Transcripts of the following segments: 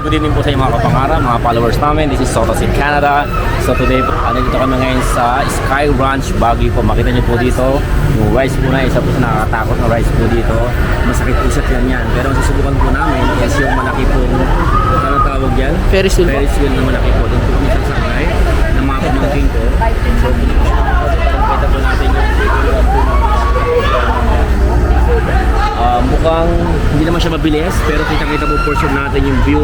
good evening po sa inyo mga kapangarap, mga followers namin. This is Sotos in Canada. So today po, dito kami ngayon sa Sky Ranch, Baguio po. Makita niyo po dito, yung rice po na isa po sa nakakatakot na rice po dito. Masakit po sa tiyan yan. Pero susubukan po namin is yung malaki po, anong tawag yan? Ferris wheel. Ferris wheel na malaki po. Doon po kami sasakay ng mga pamangking ko. So kita po natin yung mukhang hindi naman siya mabilis, pero kita-kita po portion natin yung view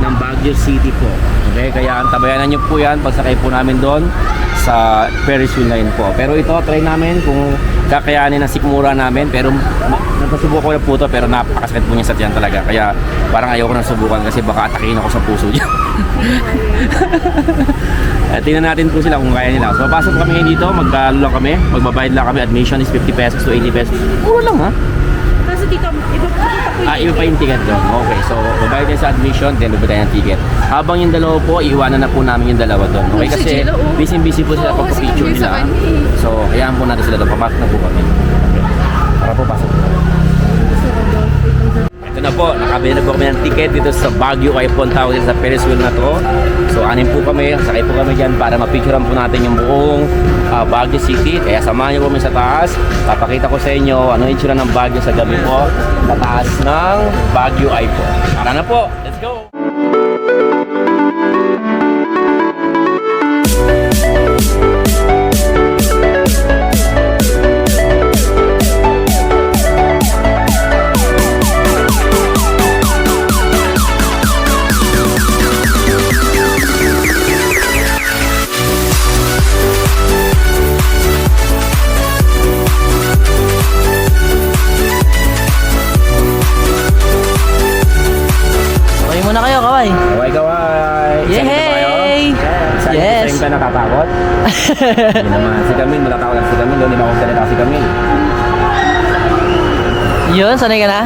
ng Baguio City po. Okay, kaya antabayanan nyo po yan pagsakay po namin doon sa Ferris wheel na yun po. Pero ito, try namin kung kakayanin ng sikmura namin, pero napasubukan ko na po ito, pero napakasakit po niya sa tiyan talaga. Kaya parang ayoko na subukan kasi baka atakihin ako sa puso niya. Tingnan natin po sila kung kaya nila. So pasok kami ngayon dito, magkalo lang kami, magbabayad lang kami. Admission is 50 pesos to 80 pesos. Puro lang ha. Kasi dito, Iba pa yung ticket doon. Okay, so babayad din sa admission, then bibigay ng ticket. Habang yung dalawa po, iiwanan na po namin yung dalawa doon. Okay, kasi busy po sila pagpa-picture nila. So, hayaan po natin sila doon. Papasok na po kami. Okay. Para po, pasok. Ito na po, nakabili na po kami ng ticket dito sa Baguio iPhone tawag dito sa Ferris wheel na to. So, anin po kami, sakay po kami dyan para mapicturean po natin yung buong Baguio City. Kaya samahan niyo po kami sa taas. Papakita ko sa inyo ano yung itsura ng Baguio sa gabi po sa taas ng Baguio iPhone. Tara na po, let's go! Muna kayo, kaway. Kaway! Yay! Yes! Yes! Saan ka natatakot? Hindi naman. Si Camille, matatakot lang si Camille. Hindi na ako salita si Camille. Yun, sanay ka na?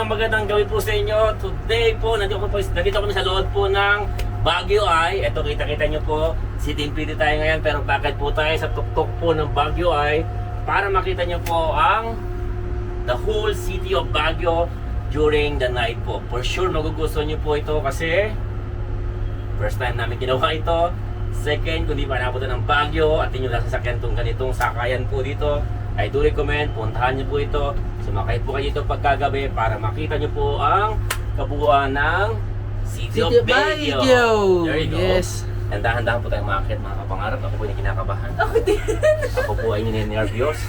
Magandang gawin po sa inyo. Today po, nandito kami sa loob po ng Baguio Eye. Ito, kita-kita nyo po, sitting pretty tayo ngayon, pero bakit po tayo sa tuktok po ng Baguio Eye para makita nyo po ang the whole city of Baguio during the night po. For sure, magugustuhan nyo po ito kasi first time namin ginawa ito. Second, kung di pa napunta ng Baguio at inyo nasasakyan itong ganitong sakayan po dito, I do recommend, puntahan nyo po ito. Sumakay po kayo ito pagkagabi para makita nyo po ang kabuuan ng City of Baguio. There you go. Yes. Handahan-handahan po tayong makakit, mga kapangarap. Ako po yung kinakabahan. Ako din. Ako po ay nervyos.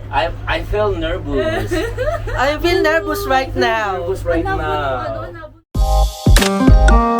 I feel nervous. I feel nervous right now. Nervous right now. Ano,